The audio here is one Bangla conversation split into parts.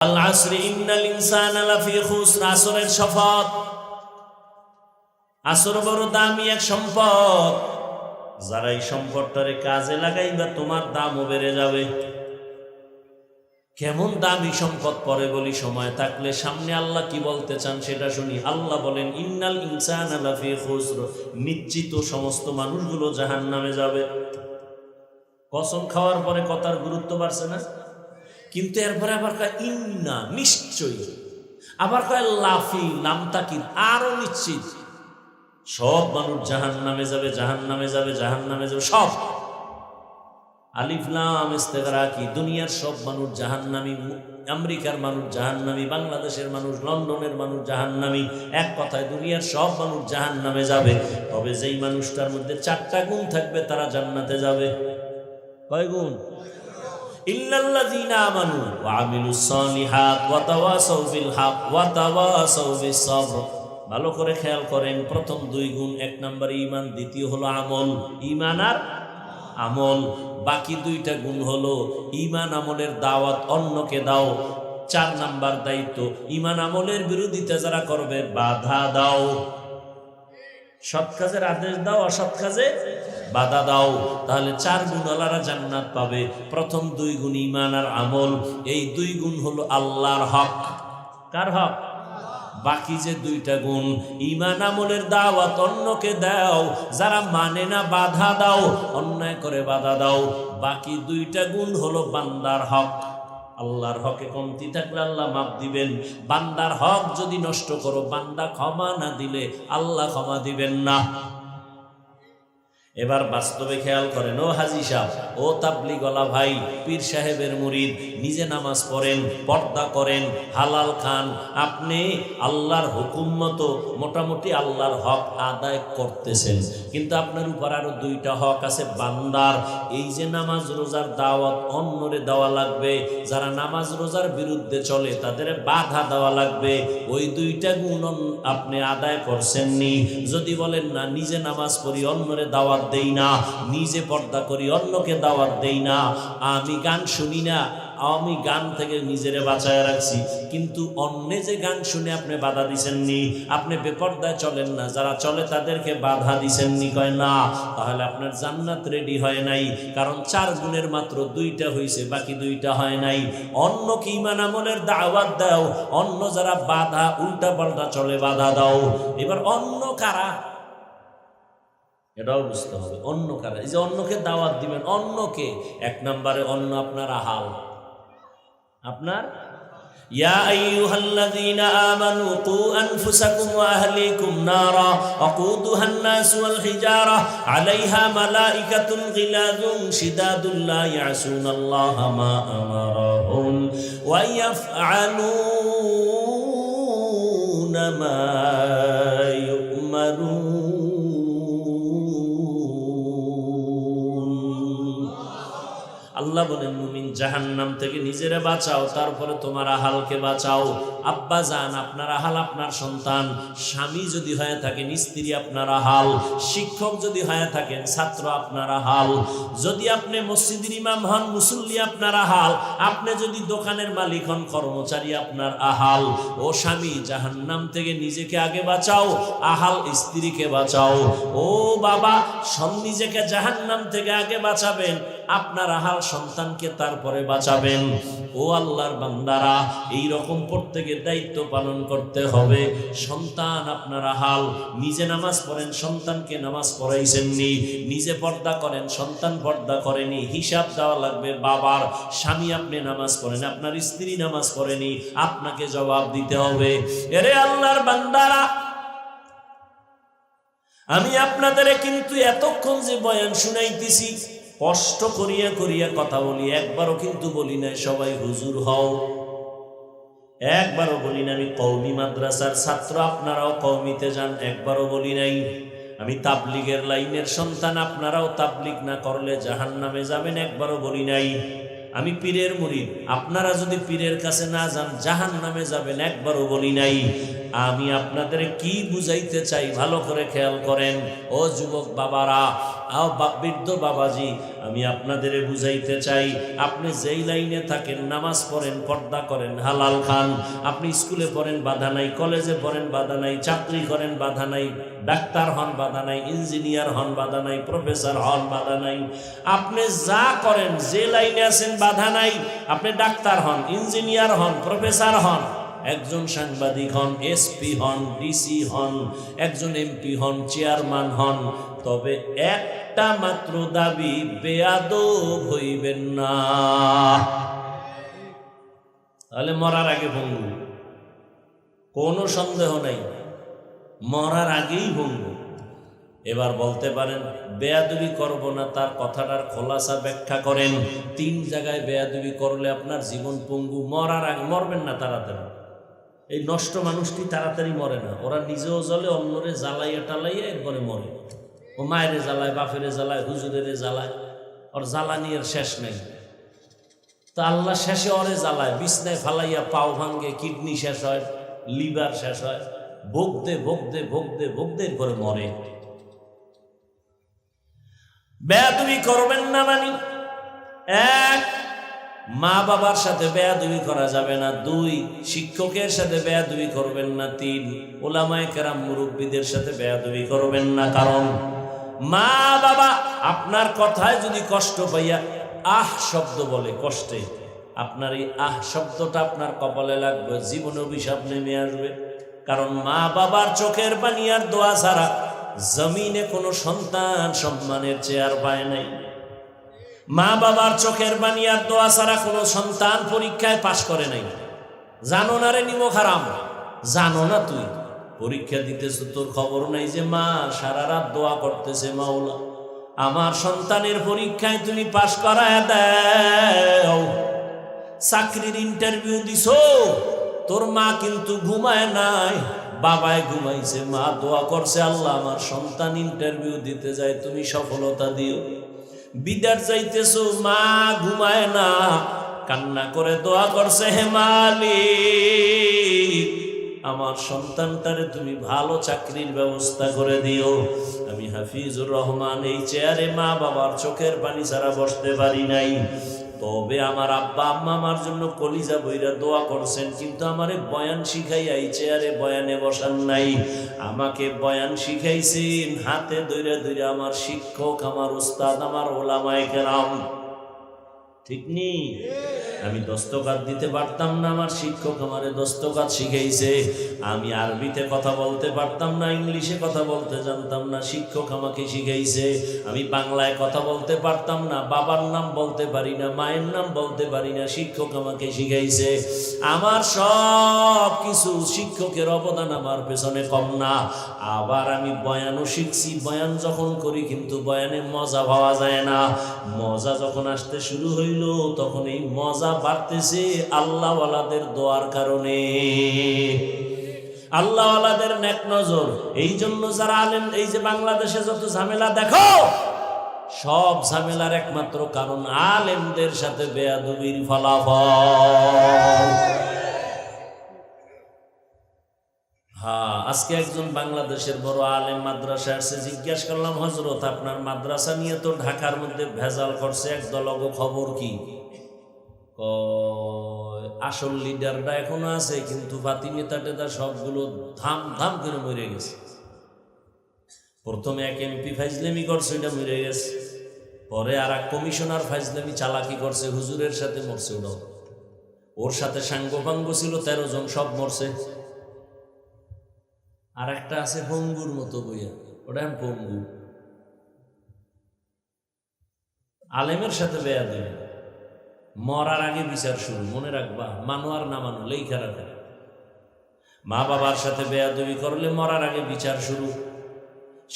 আল আসরি ইন্নাল ইনসানা লাফি খুসর। আসরের শপথ। আসর বড় দামি এক সম্পদ, যারা এই সম্পদটারে কাজে লাগাইবা তোমার দামও বেড়ে যাবে। কেমন দামি সম্পদ পরে বলি, সময় থাকলে। সামনে আল্লাহ কি বলতে চান সেটা শুনি। আল্লাহ বলেন ইন্নাল ইনসানা লাফি খুসর, নিশ্চিত সমস্ত মানুষগুলো জাহান্নামে যাবে। কসম খাওয়ার পরে কথার গুরুত্ব বাড়ছে না? কিন্তু এরপরে আবার কয় ইন্না, নিশ্চয়ই। আবার কয় লাফি, লামতাকিদ, আরো নিশ্চিত। সব মানুষ জাহান্নামে যাবে, জাহান্নামে যাবে, জাহান্নামে যাবে, সব। আলিফ লাম ইস্তেগরা কি, দুনিয়ার সব মানুষ জাহান্নামী। আমেরিকার মানুষ জাহান্নামী, বাংলাদেশের মানুষ, লন্ডনের মানুষ জাহান্নামী। এক কথায় দুনিয়ার সব মানুষ জাহান্নামে যাবে। তবে যেই মানুষটার মধ্যে 4টা গুণ থাকবে তারা জান্নাতে যাবে। কয় গুণ? ইল্লাল্লাযীনা আমানু ওয়া আমিলুস সালিহাত ওয়া তাওয়াসাউ বিল হক ওয়া তাওয়াসাউ বিস সবর। ভালো করে খেয়াল করেন, প্রথম 2 গুণ, 1 নম্বরে ঈমান, দ্বিতীয় হলো আমল। ঈমান আর আমল। বাকি 2টা গুণ হলো ঈমান আমলের দাওয়াত অন্যকে দাও। 4 নাম্বার দায়িত্ব, ঈমান আমলের বিরোধিতা যারা করবে বাধা দাও। সৎ কাজের আদেশ দাও, অসৎ কাজে বাধা দাও। তাহলে 4 গুণওয়ালারা জান্নাত পাবে। প্রথম 2 গুণ ঈমান আর আমল, এই 2 গুণ হলো আল্লাহর হক। কার হক? বাকি যে 2টা গুণ, ঈমান আমলের দাওয়াত অন্যকে দাও, যারা মানে না বাধা দাও, অন্যায় করে বাধা দাও। বাকি 2টা গুণ হলো বান্দার হক। আল্লাহর হকে কমতি থাকলে আল্লাহ মাফ দিবেন। বান্দার হক যদি নষ্ট করো, বান্দা ক্ষমা না দিলে আল্লাহ ক্ষমা দিবেন না। এবার বাস্তবে খেয়াল করেন, ও হাজী সাহেব, ও তাবলীগওয়ালা ভাই, পীর সাহেবের মুরিদ, নিজে নামাজ পড়েন, পর্দা করেন, হালাল খান, আপনি আল্লাহর হুকুম মতো মোটামুটি আল্লাহর হক আদায় করতেছেন। কিন্তু আপনার উপর আরো 2টা হক আছে বান্দার। এই যে নামাজ রোজার দাওয়াত অন্যরে দেওয়া লাগবে, যারা নামাজ রোজার বিরুদ্ধে চলে তাদের বাধা দেওয়া লাগবে। ওই 2টা গুণ আপনি আদায় করছেননি। যদি বলেন না, নিজে নামাজ পড়ি, অন্যরে দাওয়াত দেই না, নিজে পর্দা করি, অন্যকে দাওয়াত দেই না, আমি গান শুনি না, আমি গান থেকে নিজেরে বাঁচায় রাখছি, কিন্তু অন্য যে গান শুনে আপনি বাধা দিছেননি, আপনি বেপর্দায় চলেন না, যারা চলে তাদেরকে বাধা দিছেননি, কয় না, তাহলে আপনার জান্নাত রেডি হয় নাই। কারণ 4 গুণের মাত্র 2টা হয়েছে, বাকি 2টা হয় নাই। অন্যকে ঈমান আমলের দাওয়াত দাও, অন্য যারা বাধা উল্টা পাল্টা চলে বাধা দাও। এবার অন্য কারা, এটাও বুঝতে হবে। অন্য কারা? এই যে অন্যকে দাওয়াত দিবেন, অন্যকে 1 নম্বরে অন্য আপনার আহাল, আপনার ইয়া আইয়ুহাল্লাযীনা আমানু কু আনফুসাকুম ওয়া আহলিকুম নারা ওয়াকুদুহান নাস ওয়াল হিজারা আলাইহা মালাইকাতুন গিলাযুন শিদাদুন লা ইয়াসুনাল্লাহা মা আমারাহুম ওয়া ইয়াফআলুনা মা ইউমারুন। আল্লাহ বলেন, মুমিন জাহান্নাম থেকে নিজেরে বাঁচাও, তারপরে তোমার আহালকে বাঁচাও। আব্বা জান আপনার আহাল, আপনার সন্তান, স্বামী যদি হয়ে থাকেন স্ত্রী আপনার আহাল, শিক্ষক যদি হয়ে থাকেন ছাত্র আপনার আহাল, যদি আপনি মসজিদের ইমাম হন মুসল্লি আপনার আহাল, আপনি যদি দোকানের মালিক হন কর্মচারী আপনার আহাল। ও স্বামী, জাহান্নাম থেকে নিজেকে আগে বাঁচাও, আহাল স্ত্রীকে বাঁচাও। ও বাবা, নিজেকে জাহান্নাম থেকে আগে বাঁচাবেন, আপনার আহাল সন্তানকে তারপরে বাঁচাবেন। ও আল্লাহর বান্দারা, এই রকম প্রত্যেকে দায়িত্ব পালন করতে হবে। সন্তান আপনার আহাল, নিজে নামাজ পড়েন, সন্তানকে নামাজ পড়াইছেননি, নিজে পর্দা করেন, সন্তান পর্দা করেনি, হিসাব দেওয়া লাগবে বাবার। স্বামী আপনি নামাজ পড়েন, আপনার স্ত্রী নামাজ পড়েনি, আপনাকে জবাব দিতে হবে। এরে আল্লাহর বান্দারা, আমি আপনাদের কিন্তু এতক্ষণ যে বয়ান শুনাইতেছি, কষ্ট করিয়া করিয়া কথা বলি, একবারও কিন্তু বলি না সবাই হুজুর হও, একবারও বলি না আমি কওমি মাদ্রাসার ছাত্র আপনারাও কওমিতে যান, একবারও বলি নাই আমি তাবলীগের লাইনের সন্তান আপনারাও তাবলীগ না করলে জাহান্নামে যাবেন, একবারও বলি নাই আমি পীরের মুরিদ আপনারা যদি পীরের কাছে না যান জাহান্নামে যাবেন, একবারও বলি নাই। আমি আপনাদের কি বুঝাইতে চাই ভালো করে খেয়াল করেন। ও যুবক বাবারা, বৃদ্ধ বাবাজি, আমি আপনাদের বুঝাইতে চাই, আপনি যেই লাইনে থাকেন, নামাজ পড়েন, পর্দা করেন, হালাল খান, আপনি স্কুলে পড়েন বাধা নাই, কলেজে পড়েন বাধা নাই, চাকরি করেন বাধা নাই, ডাক্তার হন বাধা নাই, ইঞ্জিনিয়ার হন বাধা নাই, প্রফেসর হন বাধা নাই, আপনি যা করেন যে লাইনে আছেন বাধা নাই, আপনি ডাক্তার হন, ইঞ্জিনিয়ার হন, প্রফেসর হন, একজন সাংবাদিক হন, এসপি হন, ডিসি হন, একজন এমপি হন, চেয়ারম্যান হন, তবে একটা মাত্র দাবি, বেয়াদব হইবেন না। তাহলে মরার আগে ভঙ্গু, কোনো সন্দেহ নাই, মরার আগেই ভঙ্গু। এবার বলতে পারেন বেয়াদবি করব না, তার কথাটার খোলাসা ব্যাখ্যা করেন। 3 জায়গায় বেয়াদবি করলে আপনার জীবন পঙ্গু। মরার আগে মরবেন না তাড়াতাড়ি। এই নষ্ট মানুষটি তাড়াতাড়ি মরে না, ওরা নিজেও জ্বলে, অন্যরে জ্বালাইয়া টালাইয়া এরপরে মরে। ও মায়েরে জ্বালায়, বাপেরে জ্বালায়, হুজুরেরে জ্বালায়, ওর জ্বালানির শেষ নেই। তা আল্লাহ শেষে ওরে জ্বালায়, বিছনায় ফালাইয়া পাও ভাঙ্গে, কিডনি শেষ হয়, লিভার শেষ হয়, ভোগতে ভোগতে ভোগতে ভোগতে এরপরে মরে। বেয়াদবি করবেন না মানে 1, মা বাবার সাথে বেয়াদবি করা যাবে না। 2, শিক্ষকের সাথে বেয়াদবি করবেন না। 3, ওলামায়ে কেরাম মুরব্বীদের সাথে বেয়াদবি করবেন না। কারণ মা বাবা আপনার কথায় যদি কষ্ট পাইয়া আহ শব্দ বলে কষ্টে, আপনার এই আহ শব্দটা আপনার কপালে লাগবে, জীবনে অভিশাপ নেমে আসবে। কারণ মা বাবার চোখের পানি আর দোয়া ছাড়া জমিনে কোনো সন্তান সম্মানের চেয়ার পায় নাই। মা বাবার চোখের পানি আর দোয়া ছাড়া কোনো সন্তান পরীক্ষায় পাশ করে নাই। জানো না রে নিমো খারাম, জানো না তুই পরীক্ষা দিতেছ, তোর খবর নাই যে মা সারা রাত দোয়া করতেছে, মাওলা আমার সন্তানের পরীক্ষায় তুমি পাশ করায় দাও। চাকরির ইন্টারভিউ দিছো, তোর মা কিন্তু ঘুমায় নাই, বাবায় ঘুমাইছে, মা দোয়া করছে, আল্লাহ আমার সন্তান ইন্টারভিউ দিতে যায়, তুমি সফলতা দিও। বিদার যাইতেছো, মা ঘুমায় না, কান্না করে দোয়া করছে, হে মালিক আমার সন্তানটারে তুমি ভালো চাকরির ব্যবস্থা করে দিও। আমি হাফিজুর রহমান এই চেয়ারে মা বাবার চোখের পানি ছাড়া বসতে পারি নাই। তবে আমার আব্বা আম্মা আমার জন্য কলিজা বইরা দোয়া করছেন, কিন্তু আমারে বয়ান শিখাইয়া এই চেয়ারে বয়ানে বসান নাই। আমাকে বয়ান শিখাইছেন হাতে ধইরা ধইরা আমার শিক্ষক, আমার উস্তাদ, আমার ওলামায়ে কেরাম। ঠিক নি? আমি দস্তকাত দিতে পারতাম না, আমার শিক্ষক আমারে দস্তকাত শিখাইছে। আমি আরবিতে কথা বলতে পারতাম না, ইংলিশে কথা বলতে জানতাম না, শিক্ষক আমাকে শিখাইছে। আমি বাংলায় কথা বলতে পারতাম না, বাবার নাম বলতে পারি না, মায়ের নাম বলতে পারি না, শিক্ষক আমাকে শিখাইছে। আমার সব কিছু শিক্ষকের অবদান আমার পেছনে কম না। আবার আমি বয়ানও শিখছি, বয়ান যখন করি কিন্তু বয়ানে মজা পাওয়া যায় না। মজা যখন আসতে শুরু হইল তখন এই মজা বাড়তেছে আল্লাহওয়ালাদের দোয়ার কারণে, আল্লাহওয়ালাদের নেক নজর। এই জন্য যারা আলেম, এই যে বাংলাদেশে যত ঝামেলা দেখো, সব ঝামেলার একমাত্র কারণ আলেমদের সাথে বেয়াদবির ফলাফল। হ্যাঁ, আজকে একজন বাংলাদেশের বড় আলেম মাদ্রাসা আসছে, জিজ্ঞাসা করলাম, হযরত আপনার মাদ্রাসা নিয়ে তো ঢাকার মধ্যে ভেজাল করছে একদল, খবর কি? আসল লিডাররা এখনো আছে, কিন্তু বাতি নেতা টেতা সবগুলো ধাম ধাম করে মরে গেছে। প্রথমে এক এমপি ফাইজলামি করছে, ওইটা মরে গেছে। পরে আর এক কমিশনার ফাইজলামি চালাকি করছে, হুজুরের সাথে মরছে ওটাও। ওর সাথে সাঙ্গপাঙ্গ ছিল 13 জন, সব মরছে। আর একটা আছে পঙ্গুর মতো বইয়া, ওটা পঙ্গু। আলেমের সাথে বেয়াদবি, মরার আগে বিচার শুরু, মনে রাখবা। মানো আর না মানো লেখা রাখা। মা বাবার সাথে বেয়াদবি করলে মরার আগে বিচার শুরু।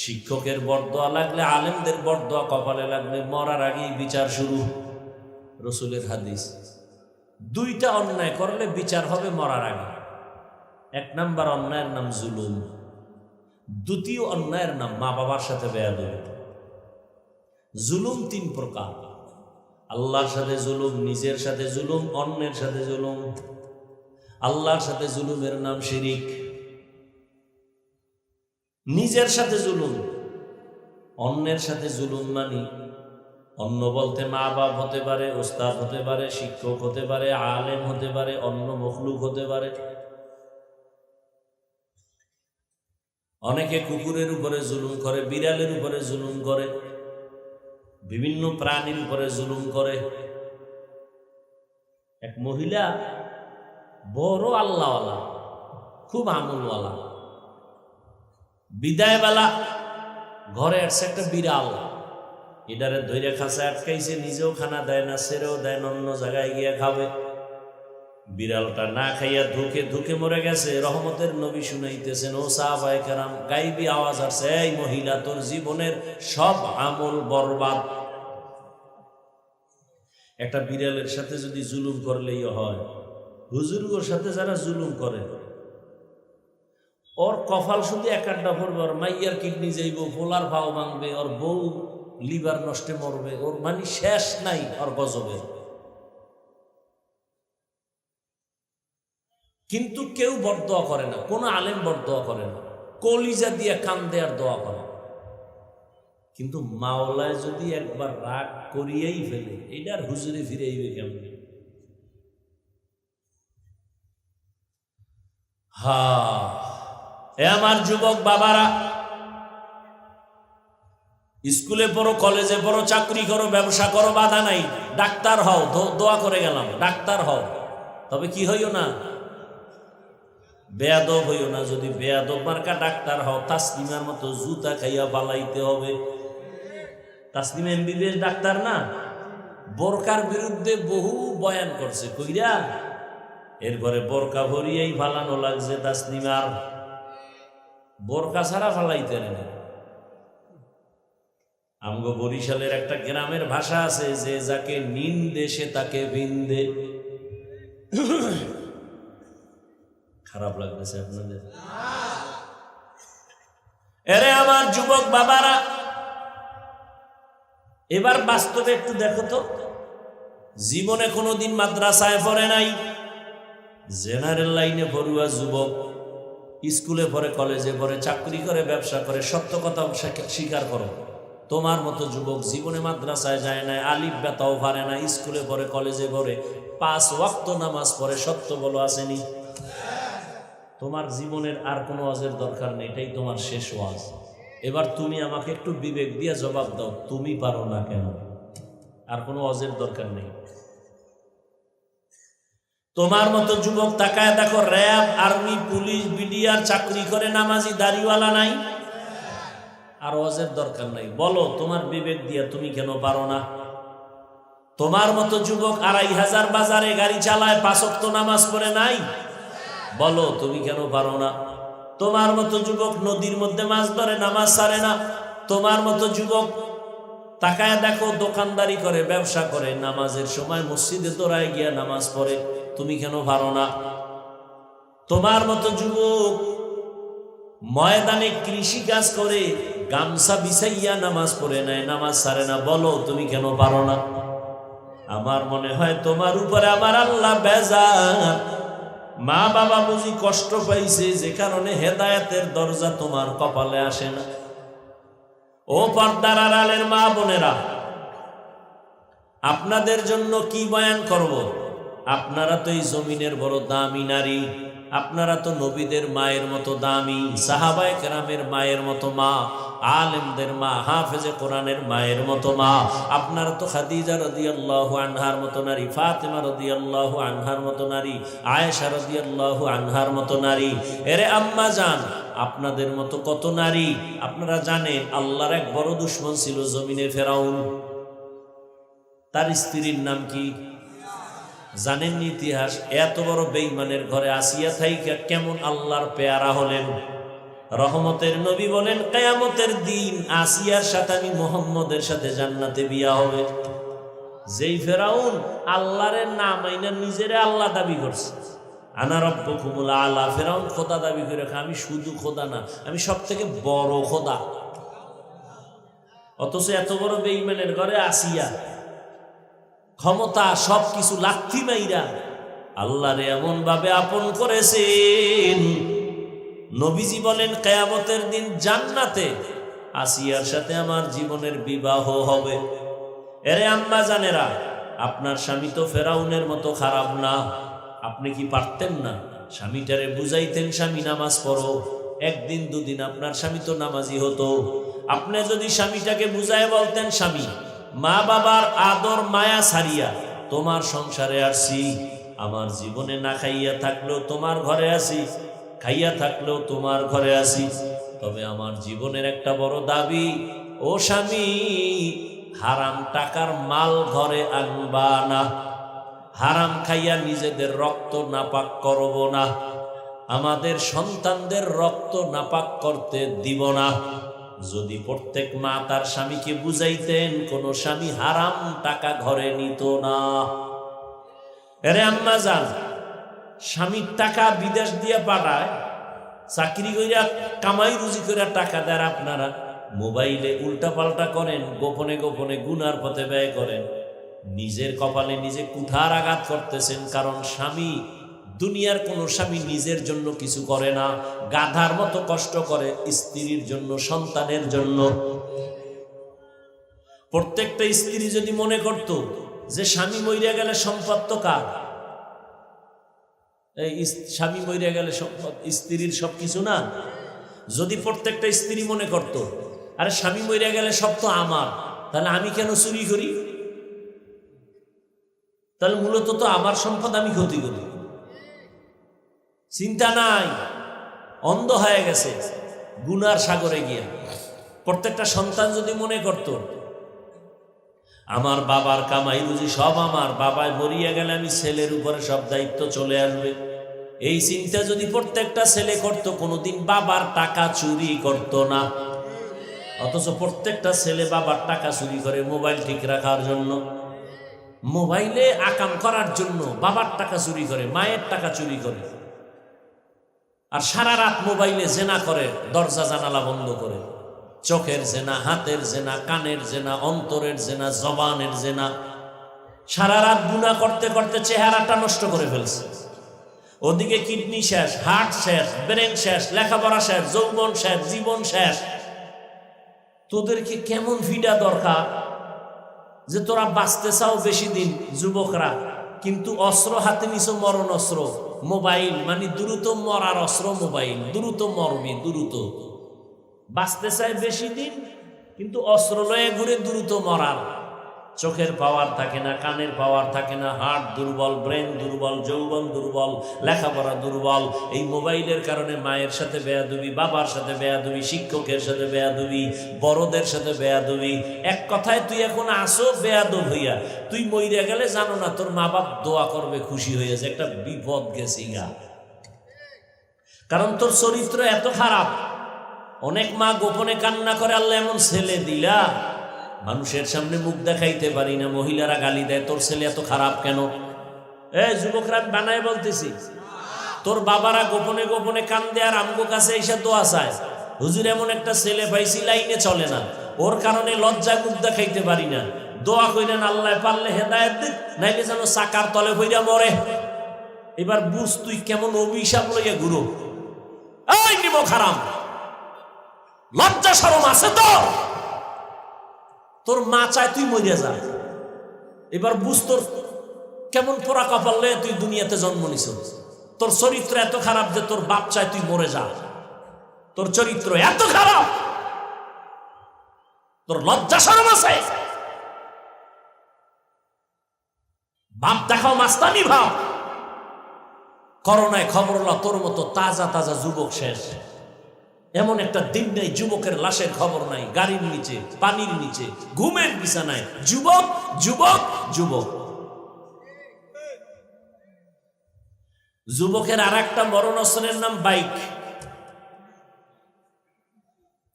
শিক্ষকের বরদোয়া লাগলে, আলেমদের বরদোয়া কপালে লাগলে মরার আগেই বিচার শুরু। রসুলের হাদিস। 2টা অন্যায় করলে বিচার হবে মরার আগে। 1 নাম্বার অন্যায়ের নাম জুলুম, 2য় অন্যায়ের নাম মা বাবার সাথে বেয়াদবি। জুলুম 3 প্রকার: আল্লাহর সাথে জুলুম, নিজের সাথে জুলুম, অন্যের সাথে জুলুম। আল্লাহর সাথে জুলুমের নাম শিরিক। নিজের সাথে জুলুম, অন্যের সাথে জুলুম মানি, অন্য বলতে মা বাপ হতে পারে, ওস্তাদ হতে পারে, শিক্ষক হতে পারে, আলেম হতে পারে, অন্য মখলুক হতে পারে। অনেকে কুকুরের উপরে জুলুম করে, বিড়ালের উপরে জুলুম করে, বিভিন্ন প্রাণীর উপরে জুলুম করে। এক মহিলা বড় আল্লাহওয়ালা, খুব আমলওয়ালা, বিদায় বেলা ঘরে আসছে একটা বিড়াল, এটারে ধৈর্য খাঁচায় আটকাইছে, নিজেও খানা দেয় না, ছেড়েও দেয় না, অন্য জায়গায় গিয়ে খাবে। বিড়ালটা না খাইয়া ধুকে ধুকে মরে গেছে। রহমতের নবী শুনাইতেছেন, ও সাহাবায়ে কেরাম, গাইবি আওয়াজ আসছে, এই মহিলা, তোর জীবনের সব আমল বরবাদ। একটা বিড়ালের সাথে যদি জুলুম করলেই হয়, হুজুরগুলোর সাথে যারা জুলুম করে, ওর কপাল শুধু এক আড্ডা পড়বে, ওর মাইয়ার কিডনি যাইব, পোলার ভাও ভাঙবে, ওর বউ লিভার নষ্টে মরবে, ওর মানে শেষ নাই ওর গজবের। কিন্তু কেউ বরদোয়া করে না, কোনো আলেম বরদোয়া করে না, কলিজা দিয়ে কান দেয়ার দোয়া করে। কিন্তু মাওলায় যদি একবার রাগ করিয়েই ফেলে, এটার হুজুরে ফিরাইবে কেমন? এ আমার যুবক বাবারা, স্কুলে পড়ো, কলেজে পড়ো, চাকরি করো, ব্যবসা করো, বাধা নাই, ডাক্তার হও, দোয়া করে গেলাম, ডাক্তার হও, তবে কি হইও না, বেয়াদব হইও না। যদি বেয়াদব মার্কা ডাক্তার হও, তাসলিমার মতো জুতা খাইয়া পালাইতে হবে। তাসলিম এমবিবিএস ডাক্তার না, বোরকার বিরুদ্ধে বহু বয়ান করছে, কইরা এরপরে বোরকা ভরিয়েই ফালানো লাগছে। তাসলিমার বোরকা ছাড়া ফালাইতে না। আমগো বরিশালের একটা গ্রামের ভাষা আছে, যে যাকে নিন্দে সে তাকে বিন্দে। খারাপ লাগতেছে আপনাদের? এরে আমার যুবক বাবারা, এবার বাস্তবে একটু দেখো তো, জীবনে কোনোদিন মাদ্রাসায় পড়ে নাই, জেনারেল লাইনে পড়ুয়া যুবক, স্কুলে পড়ে, কলেজে পড়ে, চাকরি করে, ব্যবসা করে, সত্য কথা স্বীকার করো। তোমার মতো যুবক জীবনে মাদ্রাসায় যায় না, আলিফ বেতাও পারে না, স্কুলে পড়ে, কলেজে পড়ে, 5 ওয়াক্ত নামাজ পড়ে, সত্য বলো আসেনি? তোমার জীবনের আর কোনো ওয়াজের দরকার নেই, এটাই তোমার শেষ ওয়াজ। এবার তুমি আমাকে একটু বিবেক দিয়ে জবাব দাও, তুমি পারো না কেন? আর কোনো ওয়াজের দরকার নেই। তোমার মতো যুবক তাকায় দেখো, র্যাব, আর্মি, পুলিশ, বিডিআর চাকরি করে, নামাজি, দাড়িওয়ালা নাই, আর ওয়াজের দরকার নাই। বলো তোমার বিবেক দিয়ে তুমি কেন পারো না? তোমার মতো যুবক 2500 বাজারে গাড়ি চালায়, 5 ওয়াক্ত নামাজ পড়ে নাই, বলো তুমি কেন পারো না? তোমার মতো যুবক নদীর মধ্যে মাছ ধরে, নামাজ ছাড়ে না। তোমার মতো যুবক তাকায় দেখো, দোকানদারি করে, ব্যবসা করে, নামাজের সময় মসজিদে দৌড়ায় গিয়া নামাজ পড়ে, তুমি কেন পারো না? তোমার মতো যুবক ময়দানে কৃষি কাজ করে, গামছা বিছাইয়া নামাজ পড়ে নাই, নামাজ ছাড়ে না, বলো তুমি কেন পারো না? আমার মনে হয় তোমার উপরে আমার আল্লাহ বেজার। মা বাবা বুঝি কষ্ট পাইছে, যে কারণে হেদায়েতের দরজা তোমার কপালে আসে না। ও পর্দার আড়ালের মা বোনেরা, আপনাদের জন্য কি বয়ান করব? আপনারা তো এই জমিনের বড় দামি নারী, আপনারা তো নবীদের মায়ের মতো দামি, সাহাবায়ে কেরামের মায়ের মতো মা, আলেমদের মা, হাফেজে কোরআনের মায়ের মতো মা। আপনারা তো খাদিজা রাদিয়াল্লাহু আনহার মতো নারী, ফাতেমা রাদিয়াল্লাহু আনহার মতো নারী, আয়েশা রাদিয়াল্লাহু আনহার মতো নারী। এরে আম্মা জান, আপনাদের মতো কত নারী। আপনারা জানেন আল্লাহর এক বড় দুশমন ছিল জমিনে, ফেরাউন। তার স্ত্রীর নাম কি জানেন? ইতিহাস। এত বড় বেঈমানের ঘরে আসিয়া থাইকা কেমন আল্লাহর পেয়ারা হলেন। রহমতের নবী বলেন, কিয়ামতের দিন আসিয়ার সাথে আমি মুহাম্মদের সাথে জান্নাতে বিয়া হবে। যেই ফেরাউন আল্লাহর নাম আইনা নিজেরে আল্লাহ দাবি করছে, আনা রব্বুকুমুল আলা, ফেরাউন খোদা দাবি করে, আমি শুধু খোদা না, আমি সব থেকে বড় খোদা। অথচ এত বড় বেঈমানের ঘরে আসিয়া ক্ষমতা সবকিছু লাথি মাইরা আল্লাহরে এমন ভাবে আপন করেছেন। নবীজি বলেন, কিয়ামতের দিন জান্নাতে আসিয়ার সাথে আমার জীবনের বিবাহ হবে। এরে আম্মা জানেরা, আপনার স্বামী তো ফেরাউনের মতো খারাপ না। আপনি কি পারতেন না স্বামীটারে বুঝাইতেন, স্বামী নামাজ পড়ো? একদিন দুদিন আপনার স্বামী তো নামাজি হতো। আপনি যদি স্বামীটাকে বুঝায় বলতেন, স্বামী মা বাবার আদর মায়া ছাড়িয়া তোমার সংসারে আসছি, আমার জীবনে না খাইয়া থাকলেও তোমার ঘরে আসি, খাইয়া থাকলেও তোমার ঘরে আসি, তবে আমার জীবনের একটা বড় দাবি, ও স্বামী হারাম টাকার মাল ঘরে আনবা না, হারাম খাইয়া নিজেদের রক্ত নাপাক করব না, আমাদের সন্তানদের রক্ত নাপাক করতে দিব না। যদি প্রত্যেক মা তার স্বামীকে বুঝাইতেন, কোন স্বামী হারাম টাকা ঘরে নিত না। আরে আম্মা জান, স্বামীর টাকা বিদেশ দিয়ে পাঠায়, চাকরি কইরা কামাই রুজি করে টাকা দেয়, আপনারা মোবাইলে উল্টাপাল্টা করেন, গোপনে গোপনে গুনার পথে ব্যয় করেন, নিজের কপালে নিজে কুঠার আঘাত করতেছেন। কারণ স্বামী, দুনিয়ার কোন স্বামী নিজের জন্য কিছু করে না, গাধার মতো কষ্ট করে স্ত্রীর জন্য, সন্তানের জন্য। প্রত্যেকটা স্ত্রী যদি মনে করত যে স্বামী মইরা গেলে সম্পদ তো কার, এই স্বামী মইরা গেলে সম্পদ স্ত্রীর সবকিছু না, যদি প্রত্যেকটা স্ত্রী মনে করত আরে স্বামী মইরা গেলে সব তো আমার, তাহলে আমি কেন চুরি করি? তাহলে মূলত তো আমার সম্পদ আমি ক্ষতি করি। চিন্তা নাই, অন্ধ হয়ে গেছে গুনার সাগরে গিয়া। প্রত্যেকটা সন্তান যদি মনে করত আমার বাবার কামাই রুজি সব আমার, বাবায় মরিয়া গেলে আমি ছেলের উপরে সব দায়িত্ব চলে আসবে, এই চিন্তা যদি প্রত্যেকটা ছেলে করত, কোনোদিন বাবার টাকা চুরি করত না। অথচ প্রত্যেকটা ছেলে বাবার টাকা চুরি করে মোবাইল ঠিক রাখার জন্য, মোবাইলে আকাম করার জন্য বাবার টাকা চুরি করে, মায়ের টাকা চুরি করে, আর সারা রাত মোবাইলে জেনা করে, দরজা জানালা বন্ধ করে। চোখের জেনা, হাতের জেনা, কানের জেনা, অন্তরের জেনা, জবানের জেনা। সারা রাত গুনাহ করতে করতে চেহারাটা নষ্ট করে ফেলছে। ওদিকে কিডনি শেষ, হার্ট শেষ, ব্রেন শেষ, লেখাপড়া শেষ, যৌবন শেষ, জীবন শেষ। তোদেরকে কেমন ভিডা দরকার যে তোরা বাঁচতে চাও বেশি দিন, যুবকরা, কিন্তু অস্ত্র হাতে নিছো, মরণ অস্ত্র মোবাইল, মানে দ্রুত মরার অস্ত্র মোবাইল। দ্রুত মরবি, দ্রুত বাঁচতে চায় বেশি দিন, কিন্তু অস্ত্র লয়ে ঘুরে দ্রুত মরার। চোখের পাওয়ার থাকে না, কানের পাওয়ার থাকে না, হার্ট দুর্বল, ব্রেন দুর্বল, যৌবন দুর্বল, লেখাপড়া দুর্বল। এই মোবাইলের কারণে মায়ের সাথে বেয়াদবি, বাবার সাথে বেয়াদবি, শিক্ষকের সাথে বেয়াদবি, বড়দের সাথে বেয়াদবি। এক কথায় তুই এখন আসো বেয়াদব হইয়া, তুই মইরা গেলে জানো না তোর মা বাপ দোয়া করবে খুশি হইয়াছে, একটা বিপদ গেছি গা। কারণ তোর চরিত্র এত খারাপ। অনেক মা গোপনে কান্না করে, আল্লাহ এমন ছেলে দিলা, মানুষের সামনে মুখ দেখাইতে পারি না, মহিলারা গালি দেয়, তোর ছেলে এত খারাপ কেন? যুবকরা বানায় বলতেছি, তোর বাবারা গোপনে গোপনে কান্দে আর আমগো কাছে এসে দোয়া চায়, হুজুর এমন একটা ছেলে পাইছি লাইনে চলে না, ওর কারণে লজ্জায় মুখ দেখাইতে পারি না, দোয়া কইলেন আল্লাহ পারলে হেদায়েত দিক, নাইলে যেন চাকার তলে হইয়া মরে। এবার বুঝ তুই কেমন অভিশাপ লইয়া ঘুরো। এই নিব খারাপ, লজ্জা শরম আছে তো? তোর মা চায় তুই মরিয়া যা। এবার বুঝ তোর কেমন পোড়া কপাল লয়ে তুই দুনিয়াতে জন্ম নিছ। তোর চরিত্র এত খারাপ যে তোর বাপ চায় তুই মরে যা। তোর চরিত্র এত খারাপ, তোর লজ্জা শরম আছে? বাপ দেখাও মাস্তানি ভাব। করোনায় খবর হলো তোর মতো তাজা তাজা যুবক শেষ। এমন একটা দিন নেই যুবকের লাশের খবর নাই, গাড়ির নিচে, পানির নিচে, ঘুমের বিছানায় যুবক যুবক যুবক। যুবকের আর একটা মরণ অস্ত্রের নাম বাইক।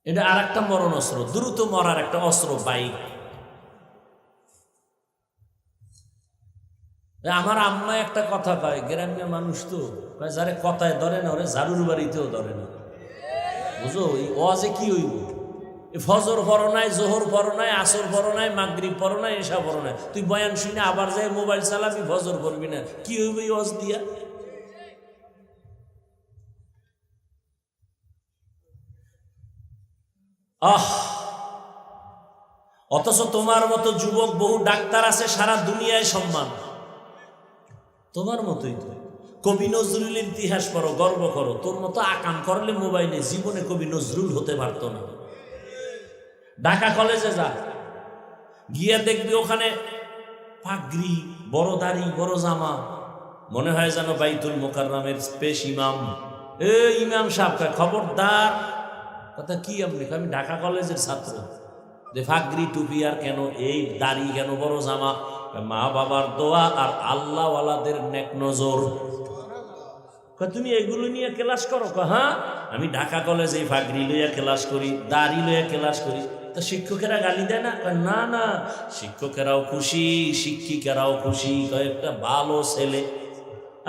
এটা আর একটা মরণ অস্ত্র, দ্রুত মরার একটা অস্ত্র বাইক। আমার আম্মা একটা কথা কয়, গ্রামের মানুষ তো কয়, যারে কথায় ধরে না ওরে ঝাড়ুর বাড়িতেও ধরে না। বুঝো এই ওয়াজে কি হইব? ফজর পড়ো নাই, জোহর পড়ো নাই, আসর পড়ো নাই, মাগরিব পড়ো নাই, এশা পড়ো নাই, তুই বয়ান শুনে আবার যাই মোবাইল চালাবি, ফজর পড়বি না, কি হইব এই ওয়াজ দিয়া? আহ অথচ তোমার মতো যুবক বহু ডাক্তার আছে, সারা দুনিয়ায় সম্মান। তোমার মতোই তো। কবি নজরুলের ইতিহাস পড়ো, গর্ব করো। তোর মতো আকাম করলে মোবাইলে জীবনে কবি নজরুল হতে পারতো না। ঢাকা কলেজে যা, গিয়ে দেখবি ওখানে পাগড়ি, বড় দাড়ি, বড় জামা, মনে হয় যেন বাইতুল মোকাররমের স্পেশ ইমাম। ইমাম সাহেব, খবরদার। কথা কি আপনি? আমি ঢাকা কলেজের ছাত্র। যে ফাগরি টুপি আর কেন, এই দাড়ি কেন, বড় জামা? মা বাবার দোয়া আর আল্লাহওয়ালাদের নেক নজর। তুমি এগুলো নিয়ে ক্লাস করো? হ্যাঁ, আমি ঢাকা কলেজে ফাগরি লইয়া ক্লাস করি, দাড়ি লইয়া ক্লাস করি। তো শিক্ষকেরা গালি দেয় না? না না, শিক্ষকেরাও খুশি, শিক্ষিকারাও খুশি, একটা ভালো ছেলে।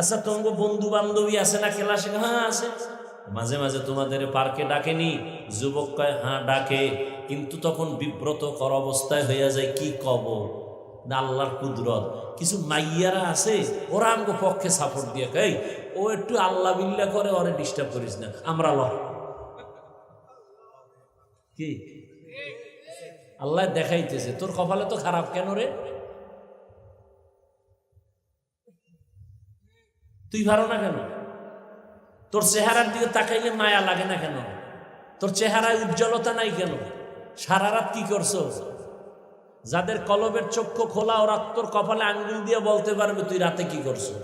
আচ্ছা, তোমার বন্ধু বান্ধবী আছে না ক্লাসে? হ্যাঁ আছে। মাঝে মাঝে তোমাদের পার্কে ডাকেনি? যুবক কয় হ্যাঁ ডাকে, কিন্তু তখন বিব্রত কর অবস্থায় হইয়া যায়। কি কব? আল্লাহর কুদরত। কিছু মাইয়ারা আছে, ওরা আমাকে পক্ষে সাপোর্ট দিয়ে কয় ও একটু আল্লাহ বিল্লাহ করে, ওরে ডিস্টার্ব করিস না, আমরা ল। কি আল্লাহ দেখাইতেছে তোর কপালে তো খারাপ কেন রে? তুই ভালো না কেন? তোর চেহারার দিকে তাকাইলে মায়া লাগে না কেন? তোর চেহারায় উজ্জ্বলতা নাই কেন? সারা রাত কি করছো? যাদের কলবের চক্ষু খোলা, ওরা তোর কপালে আঙ্গুল দিয়ে বলতে পারবে তুই রাতে কি করছো।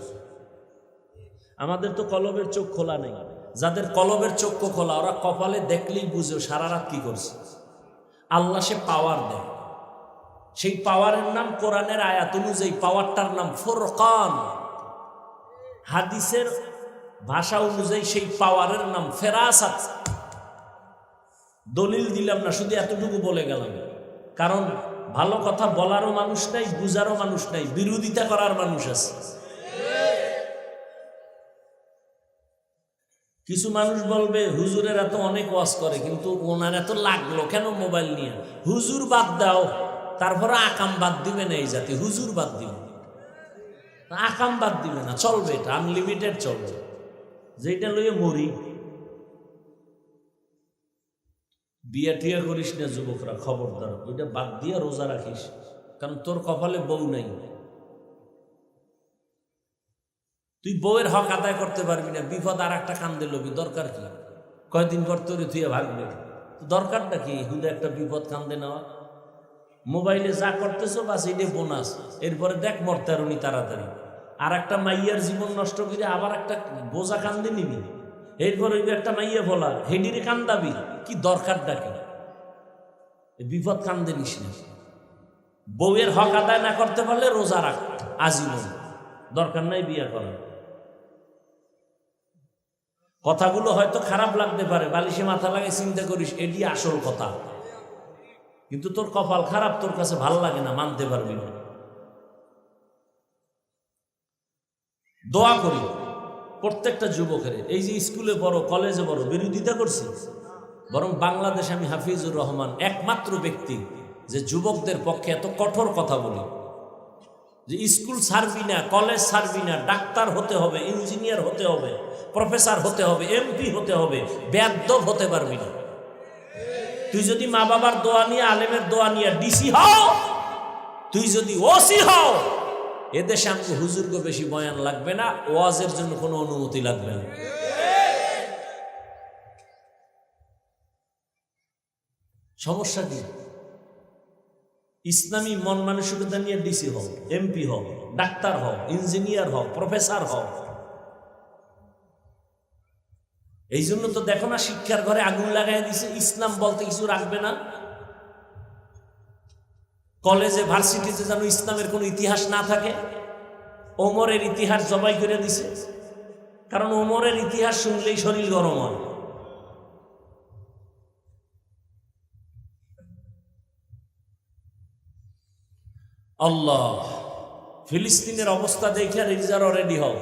আমাদের তো কলবের চোখ খোলা নেই। যাদের কলবের চক্ষু খোলা, ওরা কপালে দেখলেই বুঝো সারা রাত কি করছে। আল্লাহ সে পাওয়ার দেয়, সেই পাওয়ারের নাম কোরআনের আয়াত অনুযায়ী পাওয়ারটার নাম ফুরকান। হাদিসের ভাষা অনুযায়ী সেই পাওয়ারের নাম ফেরাসাত। দলিল দিলাম না, শুধু এতটুকু বলে গেলাম। কারণ ভালো কথা বলারও মানুষ নাই, বুঝারও মানুষ নাই, বিরোধিতা করার মানুষ আছে। কিছু মানুষ বলবে হুজুরের এত অনেক ওয়াজ করে, কিন্তু ওনার এত লাগলো কেন মোবাইল নিয়ে? হুজুর বাদ দাও, তারপরে আকাম বাদ দিবে না এই জাতি। হুজুর বাদ দিবে, আকাম বাদ দিবে না, চলবে, এটা আনলিমিটেড চলবে। যেটা লইয়ে মরি। বিয়া টিয়া করিস না যুবকরা, খবরদার, ওইটা বাদ দিয়ে রোজা রাখিস। কারণ তোর কপালে বউ নাই, তুই বউয়ের হক আদায় করতে পারবি না। বিপদ আর একটা কান্দে লবি, দরকার কি? কয়দিন পর তোরে তুই ভাগবে, দরকারটা কি? হুদা একটা বিপদ কান্দে নেওয়া। মোবাইলে যা করতেছো বাস এইটা বোনাস, এরপরে দেখ মরতে আরুনি তাড়াতাড়ি। আর একটা মাইয়ার জীবন নষ্ট করে আবার একটা বোঝা কান্দে নিবি, এরপর ওই একটা মাইয়া বলা হেডিরে কান্দাবি। কি দরকারটা কি? বিপদ কান্দে নিস না। বউয়ের হক আদায় না করতে পারলে রোজা রাখ আজীবন, দরকার নাই বিয়ে করা। কথাগুলো হয়তো খারাপ লাগতে পারে, বালিশে মাথা লাগে চিন্তা করিস, এটি আসল কথা। কিন্তু তোর কপাল খারাপ, তোর কাছে ভালো লাগে না, মানতে পারবি না। দোয়া করি প্রত্যেকটা যুবকের, এই যে স্কুলে বড়, কলেজে বড়, বিরোধিতা করছি। বরং বাংলাদেশে আমি হাফিজুর রহমান একমাত্র ব্যক্তি যে যুবকদের পক্ষে এত কঠোর কথা বলি যে স্কুল ছাড়বি না, কলেজ ছাড়বি না, ডাক্তার হতে হবে, ইঞ্জিনিয়ার হতে হবে, প্রফেসর হতে হবে, এমপি হতে হবে, বেয়াদব হতে পারবি না। তুই যদি মা বাবার দোয়া নিয়ে, আলেমের দোয়া নিয়ে ডিসি হও, তুই যদি ওসি হও, এদেশে আমাকে হুজুরকে বেশি বয়ান লাগবে না, ওয়াজের জন্য কোনো অনুমতি লাগবে না। সমস্যা কি? ইসলামী মন মানসিকতা নিয়ে ডিসি হও, এমপি হও, ডাক্তার হও, ইঞ্জিনিয়ার হও, প্রফেসর হও। এই জন্য তো দেখো না, শিক্ষার ঘরে আগুন লাগাই দিছে। ইসলাম বলতে কিছু রাখবে না। কলেজে ভার্সিটিতে যেন ইসলামের কোনো ইতিহাস না থাকে। ওমরের ইতিহাস জবাই করে দিছে, কারণ ওমরের ইতিহাস শুনলেই শরীর গরম হয়। আল্লাহ, ফিলিস্তিনের অবস্থা দেখে রিজার্ভ রেডি হও,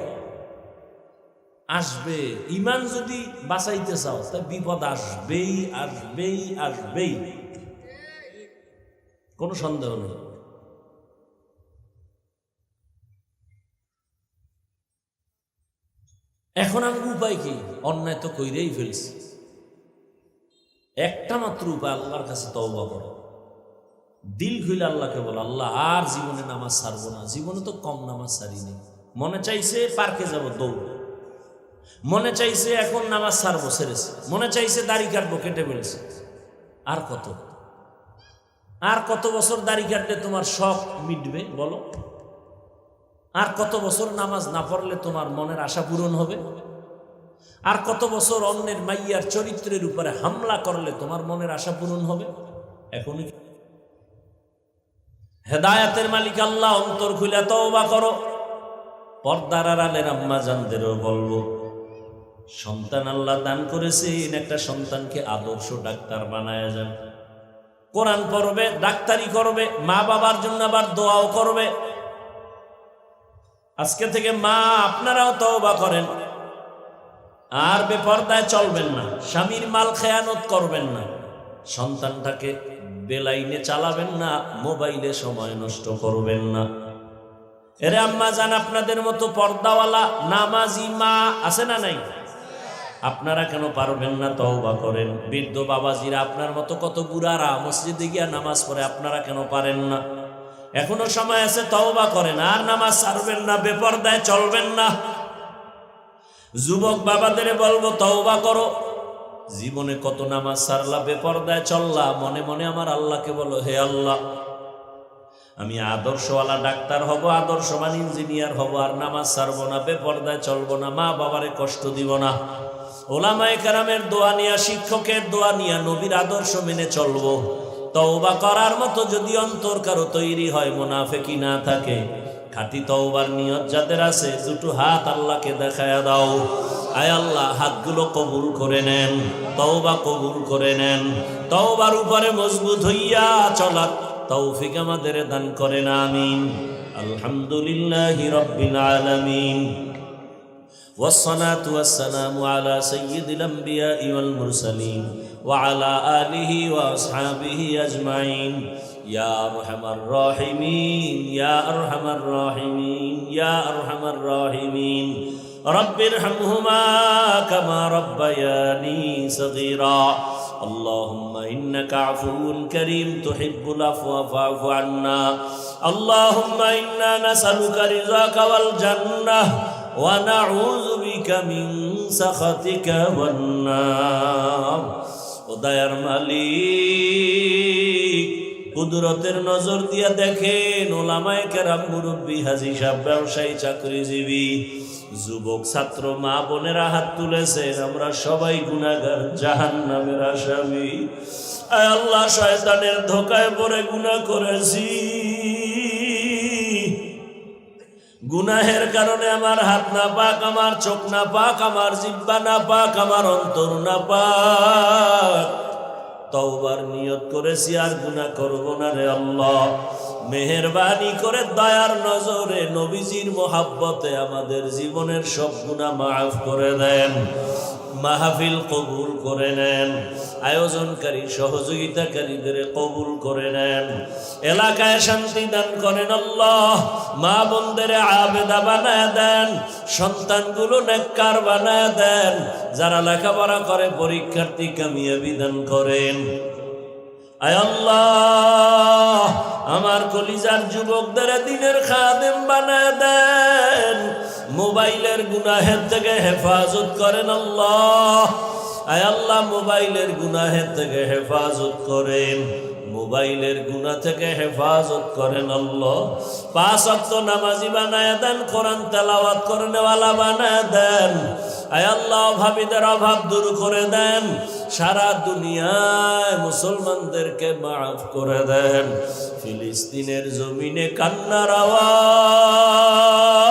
আসবে। ইমান যদি বাঁচাইতে চাও তা বিপদ আসবেই, আসবেই, আসবেই, কোনো সন্দেহ নেই। এখন আমি উপায় কি? অন্যায় তো কইরেই ফেলছি, একটা মাত্র উপায়, আল্লাহর কাছে তওবা করো। দিল খুলে আল্লাহকে বলো, আল্লাহ আর জীবনে নামাজ ছাড়বো না, জীবনে তো কম নামাজ ছাড়িনি। মনে চাইছে পার্কে যাব দৌড়, মনে চাইছে এখন নামাজ ছাড়বো ছেড়েছে, মনে চাইছে দাড়ি কাটবো কেটে ফেলেছে। আর কত, আর কত বছর দাড়ি কাটলে তোমার শখ মিটবে বলো? আর কত বছর নামাজ না পড়লে তোমার মনের আশা পূরণ হবে? আর কত বছর অন্যের মাইয়ার চরিত্রের উপরে হামলা করলে তোমার মনের আশা পূরণ হবে? এখনই হেদায়াতের মালিক আল্লাহ, অন্তর খুলে তওবা করো। পর্দার আড়ালের আম্মা জানদেরও বলবো, সন্তান আল্লাহ দান করেছেন, একটা সন্তানকে আদর্শ ডাক্তার বানায় যান। কোরআন পড়বে, ডাক্তারি করবে, মা বাবার জন্য আবার দোয়াও করবে। আজকে থেকে মা আপনারাও তওবা করেন, আর বেপরদায় চলবেন না, স্বামীর মাল খেয়ানত করবেন না, সন্তানটাকে বেলাইনে চালাবেন না, মোবাইলে সময় নষ্ট করবেন না। এরে আম্মা জান, আপনাদের মতো পর্দাওয়ালা নামাজি মা আছে না নাই? আপনারা কেন পারবেন না? তওবা করেন। বৃদ্ধ বাবাজিরা, আপনার মতো কত বুড়ারা মসজিদে গিয়া নামাজ পড়ে, আপনারা কেন পারেন না? এখনো সময় আছে, তওবা করেন, আর নামাজ ছাড়বেন না, বেপরদায় চলবেন না। যুবক বাবাদের বলবো, তওবা করো। জীবনে কত নামাজ ছাড়লা, বেপরদায় চললা, মনে মনে আমার আল্লাহকে বলো, হে আল্লাহ, আমি আদর্শওয়ালা ডাক্তার হব, আদর্শবান ইঞ্জিনিয়ার হব, আর নামাজ ছাড়বো না, বেপরদায় চলবো না, মা বাবারে কষ্ট দিব না। ওলামায়ে কেরামের দোয়া নিয়া, শিক্ষকের দোয়া নিয়া, নবীর আদর্শ মেনে চলবো। তওবা করার মতো যদি অন্তর কারো তৈরি হয়, মুনাফিকি না থাকে, খাঁটি তওবার নিয়ত যাদের আছে, দুটো হাত আল্লাহকে দেখায়া দাও। আয় আল্লাহ, হাতগুলো কবুল করে নেন, তওবা কবুল করে নেন। তওবার উপরে মজবুত হইয়া চলার তৌফিক আমাদের দান করেন, আমিন। আলহামদুলিল্লাহি রাব্বিল আলামিন, والصلاة والسلام على سيد الأنبياء والمرسلين وعلى آله وأصحابه أجمعين يا أرحم الراحمين يا أرحم الراحمين يا أرحم الراحمين رب ارحمهما كما ربياني صغيرا اللهم إنك عفو كريم تحب العفو فاعف عنا اللهم إنا نسألك رضاك والجنة ونعوذ بك من سخطك والنار। ও দয়ার মালিক, কুদরতের নজর দিয়া দেখেন, ওলামায়ে কেরাম, মুরব্বী, হাজী সাহেব, ব্যবসায়ী, চাকরিজীবী, যুবক, ছাত্র, মা বোনেরা হাত তুলেছেন, আমরা সবাই গুনাহগার, জাহান্নামের আসামি। আয় আল্লাহ, শয়তানের ধোকায় পড়ে গুনাহ করেছি, গুনাহের কারণে আমার হাত না পাক, আমার চোখ না পাক, আমার জিহ্বা না পাক, আমার অন্তর না পাক। তওবার নিয়ত করেছি, আর গুনাহ করব না রে আল্লাহ। মেহেরবানি করে দয়ার নজরে, নবীজির মোহাব্বতে আমাদের জীবনের সব গুনাহ মাফ করে দেন, মাহফিল কবুল করে নেন, আয়োজনকারী সহযোগিতাকারীদের কবুল করে নেন, এলাকায় শান্তি দান করেন আল্লাহ। মা বোনদের আবেদা বানায় দেন, সন্তানগুলো নেককার বানায় দেন, যারা লেখাপড়া করে পরীক্ষার্থী কামিয়াবি দান করেন। আয় আল্লাহ, আমার কলিজার যুবকদের দ্বীনের খাদেম বানায় দেন, মোবাইলের গুনাহের থেকে হেফাজত করেন আল্লাহ। আয় আল্লাহ, মোবাইলের গুনাহের থেকে হেফাজত করেন, মোবাইলের গুনাহ থেকে হেফাজত করেন আল্লাহ। 5 ওয়াক্ত নামাজি বানায় দেন, কোরআন তেলাওয়াত করনেওয়ালা বানায় দেন। আয় আল্লাহ, অভাবীদের অভাব দূর করে দেন, সারা দুনিয়ায় মুসলমানদেরকে মাফ করে দেন। ফিলিস্তিনের জমিনে কান্নার আওয়াজ